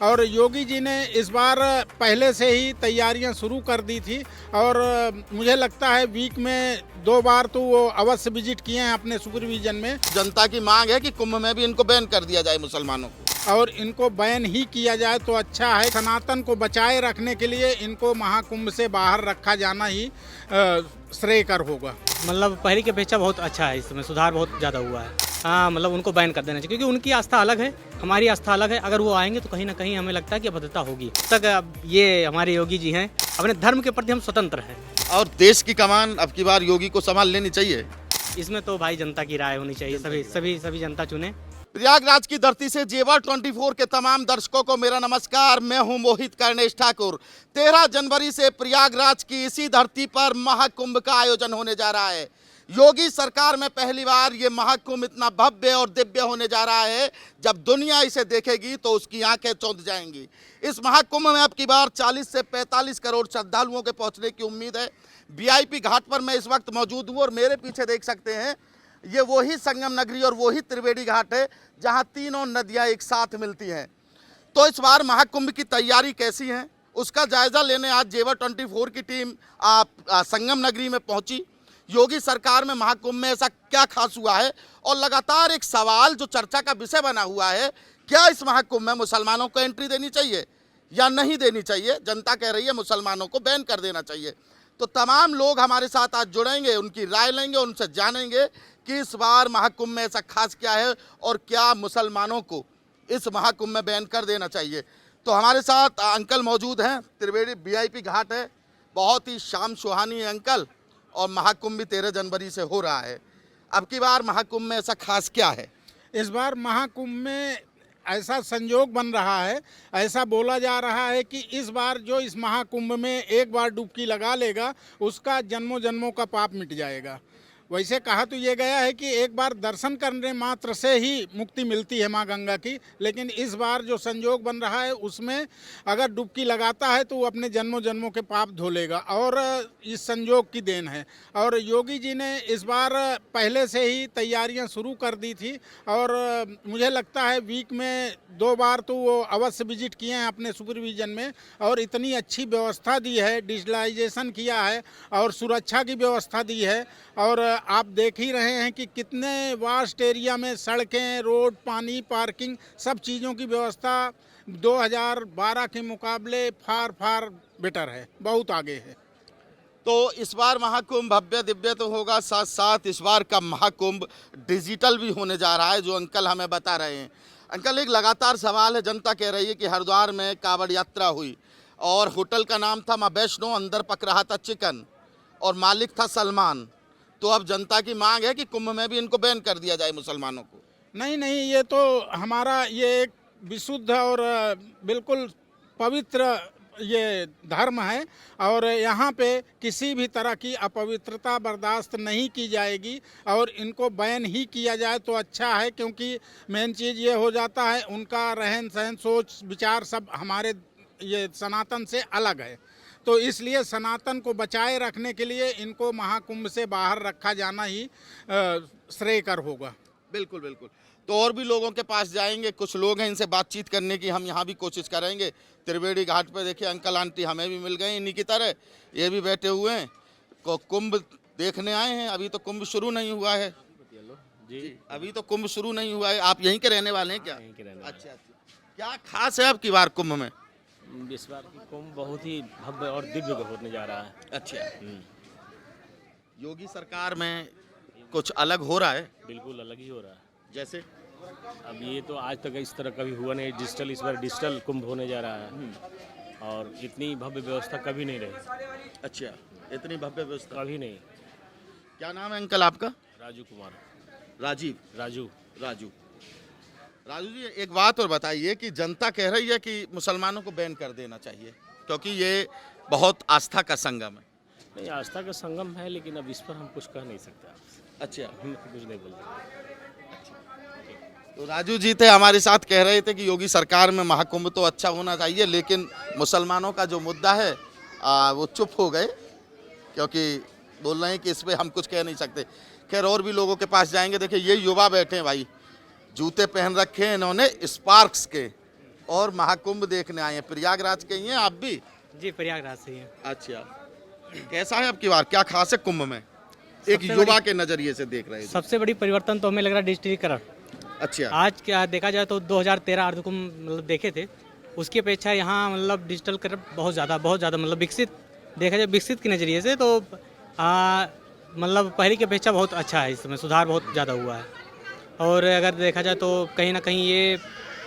और योगी जी ने इस बार पहले से ही तैयारियां शुरू कर दी थी और मुझे लगता है वीक में 2 बार तो वो अवश्य विजिट किए हैं अपने सुपरविजन में। जनता की मांग है कि कुंभ में भी इनको बैन कर दिया जाए मुसलमानों को, और इनको बैन ही किया जाए तो अच्छा है। सनातन को बचाए रखने के लिए इनको महाकुंभ से बाहर रखा जाना ही श्रेयकर होगा। मतलब पहले की अपेक्षा बहुत अच्छा है, इसमें सुधार बहुत ज़्यादा हुआ है। हाँ, मतलब उनको बैन कर देना चाहिए क्योंकि उनकी आस्था अलग है, हमारी आस्था अलग है। अगर वो आएंगे तो कहीं ना कहीं हमें लगता है कि भद्रता होगी। तक अब ये हमारे योगी जी हैं, अपने धर्म के प्रति हम स्वतंत्र हैं और देश की कमान अब की बार योगी को संभाल लेनी चाहिए। इसमें तो भाई जनता की राय होनी चाहिए, सभी जनता चुने। प्रयागराज की धरती से जेवर 24 के तमाम दर्शकों को मेरा नमस्कार। मैं हूं मोहित कर्णेश ठाकुर। 13 जनवरी से प्रयागराज की इसी धरती पर महाकुंभ का आयोजन होने जा रहा है। योगी सरकार में पहली बार ये महाकुंभ इतना भव्य और दिव्य होने जा रहा है, जब दुनिया इसे देखेगी तो उसकी आंखें चौंध जाएंगी। इस महाकुंभ में अब की बार 40 से 45 करोड़ श्रद्धालुओं के पहुंचने की उम्मीद है। वीआईपी घाट पर मैं इस वक्त मौजूद हूं और मेरे पीछे देख सकते हैं, ये वही संगम नगरी और वही त्रिवेणी घाट है जहां तीनों नदियां एक साथ मिलती हैं। तो इस बार महाकुंभ की तैयारी कैसी है, उसका जायजा लेने आज जेवर 24 की टीम संगम नगरी में पहुंची। योगी सरकार में महाकुंभ में ऐसा क्या खास हुआ है, और लगातार एक सवाल जो चर्चा का विषय बना हुआ है, क्या इस महाकुंभ में मुसलमानों को एंट्री देनी चाहिए या नहीं देनी चाहिए। जनता कह रही है मुसलमानों को बैन कर देना चाहिए। तो तमाम लोग हमारे साथ आज जुड़ेंगे, उनकी राय लेंगे, उनसे जानेंगे कि इस बार महाकुंभ में ऐसा खास क्या है और क्या मुसलमानों को इस महाकुंभ में बैन कर देना चाहिए। तो हमारे साथ अंकल मौजूद हैं। त्रिवेणी वीआईपी घाट है, बहुत ही शाम सुहानी है अंकल, और महाकुंभ भी 13 जनवरी से हो रहा है। अब की बार महाकुंभ में ऐसा खास क्या है? इस बार महाकुंभ में ऐसा संयोग बन रहा है, ऐसा बोला जा रहा है कि इस बार जो इस महाकुंभ में एक बार डुबकी लगा लेगा उसका जन्मों जन्मों का पाप मिट जाएगा। वैसे कहा तो ये गया है कि एक बार दर्शन करने मात्र से ही मुक्ति मिलती है माँ गंगा की, लेकिन इस बार जो संयोग बन रहा है उसमें अगर डुबकी लगाता है तो वो अपने जन्मों जन्मों के पाप धो लेगा, और इस संयोग की देन है। और योगी जी ने इस बार पहले से ही तैयारियां शुरू कर दी थी और मुझे लगता है वीक में 2 बार तो वो अवश्य विजिट किए हैं अपने सुपरविजन में, और इतनी अच्छी व्यवस्था दी है, डिजिटलाइजेशन किया है और सुरक्षा की व्यवस्था दी है। और आप देख ही रहे हैं कि कितने वास्ट एरिया में सड़कें, रोड, पानी, पार्किंग, सब चीज़ों की व्यवस्था 2012 के मुकाबले फार बेटर है, बहुत आगे है। तो इस बार महाकुंभ भव्य दिव्य तो होगा, साथ साथ इस बार का महाकुंभ डिजिटल भी होने जा रहा है, जो अंकल हमें बता रहे हैं। अंकल, एक लगातार सवाल है, जनता कह रही है कि हरिद्वार में कांवड़ यात्रा हुई और होटल का नाम था माँ वैष्णो, अंदर पक रहा था चिकन और मालिक था सलमान। तो अब जनता की मांग है कि कुंभ में भी इनको बैन कर दिया जाए मुसलमानों को। नहीं, ये तो हमारा ये एक विशुद्ध और बिल्कुल पवित्र ये धर्म है और यहाँ पे किसी भी तरह की अपवित्रता बर्दाश्त नहीं की जाएगी और इनको बैन ही किया जाए तो अच्छा है, क्योंकि मेन चीज़ ये हो जाता है उनका रहन सहन, सोच विचार सब हमारे ये सनातन से अलग है। तो इसलिए सनातन को बचाए रखने के लिए इनको महाकुंभ से बाहर रखा जाना ही श्रेयकर होगा। बिल्कुल बिल्कुल। तो और भी लोगों के पास जाएंगे, कुछ लोग हैं, इनसे बातचीत करने की हम यहाँ भी कोशिश करेंगे। त्रिवेणी घाट पे देखिए अंकल आंटी हमें भी मिल गए इन्हीं की तरह, ये भी बैठे हुए हैं, कुंभ देखने आए हैं। अभी तो कुंभ शुरू नहीं हुआ है जी, अभी तो कुंभ शुरू नहीं हुआ है। आप यहीं के रहने वाले हैं क्या? यहीं के रहने वाले। अच्छा, क्या खास है अब की बार कुंभ में? इस बार की कुंभ बहुत ही भव्य और दिव्य होने जा रहा है। अच्छा, योगी सरकार में कुछ अलग हो रहा है? बिल्कुल अलग ही हो रहा है। जैसे अब ये तो आज तक इस तरह कभी हुआ नहीं, डिजिटल, इस बार डिजिटल कुंभ होने जा रहा है और इतनी भव्य व्यवस्था कभी नहीं रही। अच्छा, इतनी भव्य व्यवस्था कभी नहीं। क्या नाम है अंकल आपका? राजू कुमार। राजू जी, एक बात और बताइए कि जनता कह रही है कि मुसलमानों को बैन कर देना चाहिए क्योंकि ये बहुत आस्था का संगम है। नहीं, आस्था का संगम है, लेकिन अब इस पर हम कुछ कह नहीं सकते आपसे। अच्छा, हम कुछ नहीं बोलते। तो राजू जी थे हमारे साथ, कह रहे थे कि योगी सरकार में महाकुंभ तो अच्छा होना चाहिए, लेकिन मुसलमानों का जो मुद्दा है वो चुप हो गए क्योंकि बोल रहे हैं कि इस पर हम कुछ कह नहीं सकते। खैर, और भी लोगों के पास जाएंगे। देखिए ये युवा बैठे हैं भाई, जूते पहन रखे हैं इन्होंने स्पार्क्स के, और महाकुंभ देखने आए हैं, प्रयागराज के ही हैं आप भी? जी प्रयागराज से ही है। अच्छा, कैसा है आपकी बार, क्या खास है कुंभ में, एक सबसे युवा के नजरिए से देख रहे हैं? सबसे बड़ी परिवर्तन तो हमें लग रहा है डिजिटलीकरण। अच्छा, आज क्या देखा जाए तो 2013 अर्धकुंभ मतलब देखे थे, उसकी अपेक्षा यहाँ मतलब डिजिटल बहुत ज़्यादा मतलब विकसित, देखा जाए विकसित के नज़रिए से तो मतलब पहले की अपेक्षा बहुत अच्छा है, इसमें सुधार बहुत ज़्यादा हुआ है। और अगर देखा जाए तो कहीं ना कहीं ये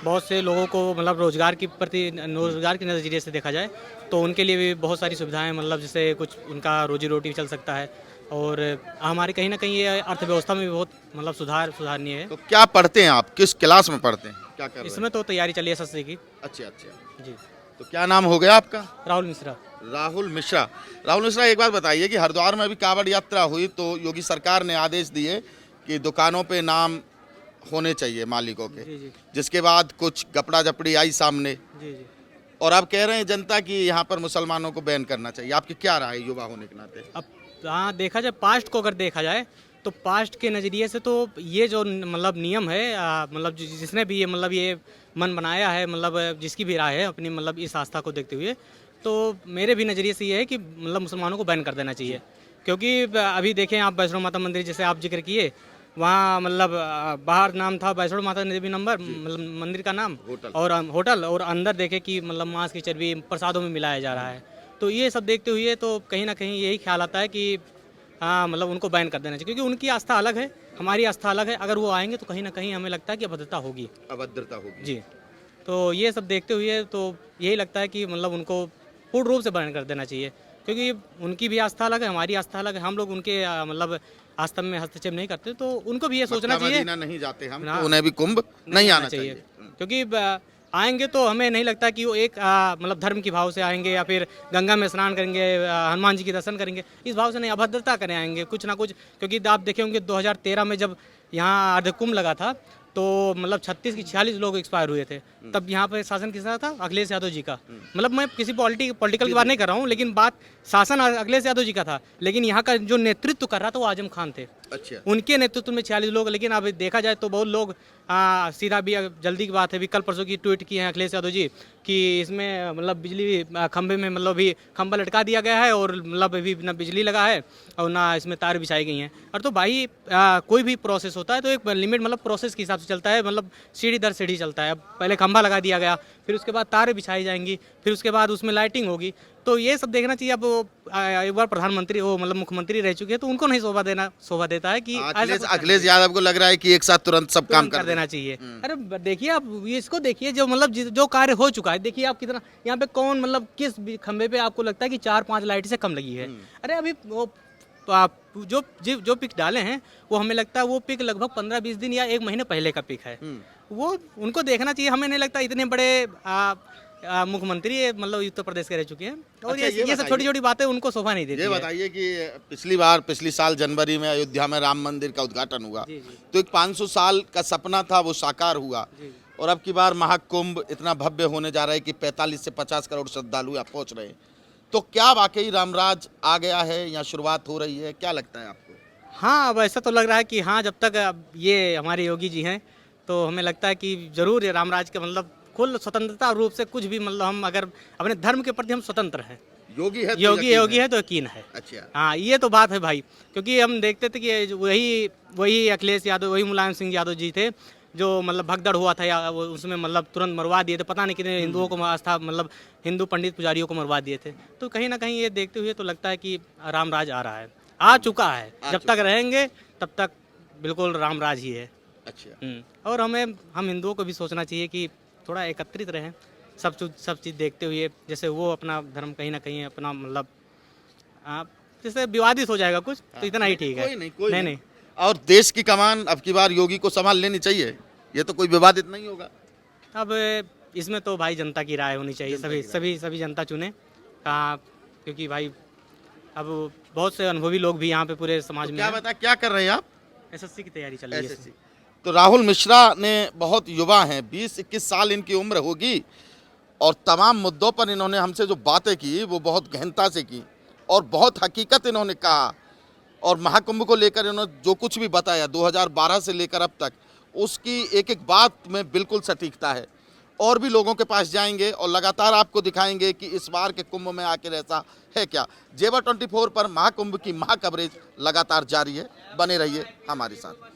बहुत से लोगों को मतलब रोज़गार के नज़रिए से देखा जाए तो उनके लिए भी बहुत सारी सुविधाएं, मतलब जैसे कुछ उनका रोजी रोटी चल सकता है। और हमारे कहीं ना कहीं ये अर्थव्यवस्था में भी बहुत मतलब सुधारनीय है। तो क्या पढ़ते हैं आप, किस क्लास में पढ़ते हैं, क्या कर रहे हैं? इसमें तो तैयारी चली है एसएससी की। अच्छा अच्छा, जी, तो क्या नाम हो गया आपका? राहुल मिश्रा। राहुल मिश्रा। राहुल मिश्रा, एक बात बताइए कि हरिद्वार में अभी कांवड़ यात्रा हुई तो योगी सरकार ने आदेश दिए कि दुकानों पे नाम होने चाहिए मालिकों के, जी जी जिसके बाद कुछ गपड़ा जपड़ी आई सामने, जी जी। और अब कह रहे हैं जनता की यहाँ पर मुसलमानों को बैन करना चाहिए। आपकी क्या राय है युवा होने के नाते? अब हाँ देखा जाए, पास्ट को अगर देखा जाए तो पास्ट के नज़रिए से तो ये जो मतलब नियम है मतलब जिसने भी ये मतलब ये मन बनाया है, मतलब जिसकी भी राय है अपनी मतलब इस आस्था को देखते हुए, तो मेरे भी नज़रिए से ये है कि मतलब मुसलमानों को बैन कर देना चाहिए। क्योंकि अभी देखें आप, वैष्णो माता मंदिर जैसे आप जिक्र किए, वहाँ मतलब बाहर नाम था वैष्णो माता देवी नंबर मतलब मंदिर का नाम, और होटल, और अंदर देखे कि मतलब मांस की चर्बी प्रसादों में मिलाया जा रहा है। तो ये सब देखते हुए तो कहीं ना कहीं यही ख्याल आता है कि हाँ मतलब उनको बैन कर देना चाहिए, क्योंकि उनकी आस्था अलग है, हमारी आस्था अलग है। अगर वो आएंगे तो कहीं ना कहीं हमें लगता है कि अभद्रता होगी। अभद्रता होगी जी, तो ये सब देखते हुए तो यही लगता है कि मतलब उनको पूर्ण रूप से बैन कर देना चाहिए, क्योंकि उनकी भी आस्था अलग है, हमारी आस्था अलग है। हम लोग उनके मतलब आस्था में हस्तक्षेप नहीं करते, तो उनको भी ये सोचना चाहिए। मदीना नहीं जाते हम, तो उन्हें भी कुंभ नहीं आना चाहिए। क्योंकि आएंगे तो हमें नहीं लगता कि वो एक मतलब धर्म की भाव से आएंगे या फिर गंगा में स्नान करेंगे, हनुमान जी के दर्शन करेंगे, इस भाव से नहीं, अभद्रता करने आएंगे कुछ ना कुछ। क्योंकि आप देखे होंगे 2013 में जब यहाँ अर्धकुंभ लगा था तो मतलब 36 की 46 लोग एक्सपायर हुए थे। तब यहाँ पे शासन किसका था? अखिलेश यादव जी का। मतलब मैं किसी पॉलिटिकल की बात नहीं कर रहा हूँ, लेकिन बात शासन अखिलेश यादव जी का था, लेकिन यहाँ का जो नेतृत्व कर रहा था वो आजम खान थे। अच्छा, उनके नेतृत्व में 46 लोग। लेकिन अब देखा जाए तो बहुत लोग सीधा भी जल्दी की बात है, भी कल परसों की ट्वीट की है अखिलेश यादव जी कि इसमें मतलब बिजली खंभे में मतलब भी खंभा लटका दिया गया है और मतलब अभी ना बिजली लगा है और ना इसमें तार बिछाई गई हैं। और तो भाई कोई भी प्रोसेस होता है तो एक लिमिट मतलब प्रोसेस के हिसाब से चलता है, मतलब सीढ़ी दर सीढ़ी चलता है। अब पहले खंभा लगा दिया गया, फिर उसके बाद तारें बिछाई जाएंगी, फिर उसके बाद उसमें लाइटिंग होगी। तो ये सब देखना चाहिए। अब एक बार प्रधानमंत्री वो मतलब मुख्यमंत्री रह चुके हैं, तो उनको नहीं शोभा देता है कि अखिलेश यादव को लग रहा है कि एक साथ तुरंत सब काम कर देना चाहिए। अरे देखिए आप इसको देखिए, जो मतलब जो कार्य हो चुका है, देखिए आप कितना यहाँ पे कौन मतलब किस खंबे पे आपको लगता है कि 4-5 लाइट से कम लगी है। अरे अभी वो आप जो पिक डाले हैं वो हमें लगता है वो पिक लगभग 15-20 दिन या 1 महीने पहले का पिक है। वो उनको देखना चाहिए। हमें नहीं लगता इतने बड़े मुख्यमंत्री मतलब उत्तर प्रदेश के रह चुके हैं, और अच्छा, ये सब छोटी छोटी बातें उनको शोभा नहीं देती ये है। बताइए कि पिछली साल जनवरी में अयोध्या में राम मंदिर का उद्घाटन हुआ, जी, जी। तो एक 500 साल का सपना था वो साकार हुआ, जी। और अब की बार महाकुंभ इतना भव्य होने जा रहा है कि 45 से 50 करोड़ श्रद्धालु यहाँ पहुँच रहे हैं। तो क्या वाकई रामराज आ गया है या शुरुआत हो रही है, क्या लगता है आपको? हाँ, अब ऐसा तो लग रहा है कि हाँ, जब तक अब ये हमारे योगी जी हैं तो हमें लगता है कि जरूर ये रामराज का मतलब कुल स्वतंत्रता रूप से कुछ भी मतलब हम अगर अपने धर्म के प्रति हम स्वतंत्र हैं, योगी है तो योगी है तो यकीन है। अच्छा, हाँ, ये तो बात है भाई। क्योंकि हम देखते थे कि वही अखिलेश यादव, वही मुलायम सिंह यादव जी थे जो मतलब भगदड़ हुआ था, या वो उसमें मतलब तुरंत मरवा दिए थे। पता नहीं कितने हिंदुओं को आस्था मतलब हिंदू पंडित पुजारियों को मरवा दिए थे। तो कहीं ना कहीं ये देखते हुए तो लगता है कि रामराज आ रहा है, आ चुका है। जब तक रहेंगे तब तक बिल्कुल रामराज ही है। अच्छा, और हम हिंदुओं को भी सोचना चाहिए कि थोड़ा एकत्रित रहें, सब चीज़ देखते हुए। जैसे वो अपना धर्म कहीं ना कहीं अपना मतलब जैसे विवादित हो जाएगा कुछ, तो इतना ही ठीक है। कोई नहीं। और देश की कमान अब की बार योगी को संभाल लेनी चाहिए, ये तो कोई विवादित नहीं होगा। अब इसमें तो भाई जनता की राय होनी चाहिए, सभी जनता चुने कहाँ, क्योंकि भाई अब बहुत से अनुभवी लोग भी यहाँ पे पूरे समाज में क्या बता, क्या कर रहे हैं आप? एसएससी की तैयारी चल रही है। तो राहुल मिश्रा ने बहुत युवा हैं, 20-21 साल इनकी उम्र होगी, और तमाम मुद्दों पर इन्होंने हमसे जो बातें की वो बहुत गहनता से की और बहुत हकीकत इन्होंने कहा। और महाकुंभ को लेकर इन्होंने जो कुछ भी बताया 2012 से लेकर अब तक, उसकी एक एक बात में बिल्कुल सटीकता है। और भी लोगों के पास जाएंगे और लगातार आपको दिखाएंगे कि इस बार के कुंभ में आखिर ऐसा है क्या। जेवर 24 पर महाकुंभ की महा कवरेज लगातार जारी है, बने रहिए हमारे साथ।